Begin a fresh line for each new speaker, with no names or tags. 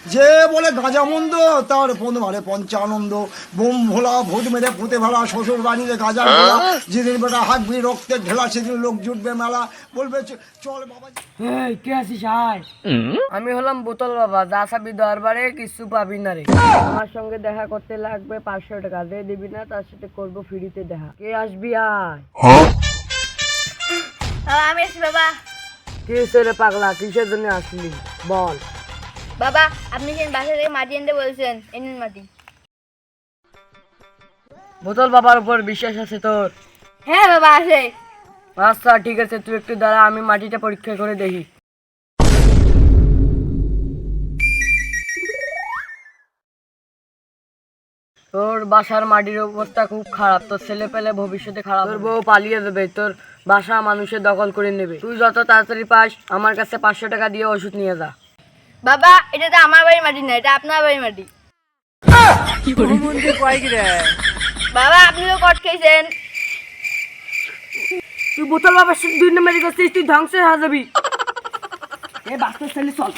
যে বলে গাঁজা মন্দ তার মানে পঞ্চানন্দ। বোম ভোলা ভূত মেরে ভূতে ভালা শ্বশুর বাড়িতে গাঁজা ভোলা, যেদিন বেটা হাঁকবি রক্তের ঢেলা সেদিন লোক জুটবে মেলা, বলবে চল বাবা।
এই কে আছিস আয়? আমি হলাম বোতল বাবা, যা চাবি দরবারে কিছু পাবি না রে। আমার সঙ্গে দেখা করতে লাগবে 500 টাকা, দে দিবি না তার সাথে করবো ফ্রিতে দেখা। কে আসবি আয়?
আমি আছি বাবা।
কি হয়েছে রে পাগলা, কিসের জন্য আসলি বল।
বাবা আপনি সেদিন বাসা থেকে মাটি আনতে বলছেন, এনেন মাটি।
বোতল বাবার উপর বিশ্বাস আছে তোর?
হ্যাঁ বাবা আছে।
আচ্ছা ঠিক আছে, তুই একটু দাঁড়া, আমি মাটিটা পরীক্ষা করে দেখি। তোর বাসার মাটির অবস্থা খুব খারাপ, তোর ছেলে পেলে ভবিষ্যতে খারাপ, তোর বউ পালিয়ে দেবে, তোর বাসা মানুষের দখল করে নেবে। তুই যত তাড়াতাড়ি পাস আমার কাছে 500 টাকা দিয়ে ওষুধ নিয়ে যা।
বাবা এটা তো আমার বাড়ির মাটি না, এটা আপনার বাড়ির মাটি। বাবা আপনি তো কট খেয়েছেন।
তুই বোতল বাবার সাথে 2 নম্বরই করছিস, তুই ধ্বংস হয়ে যাবি। এ বাস্তব ছেলে চল।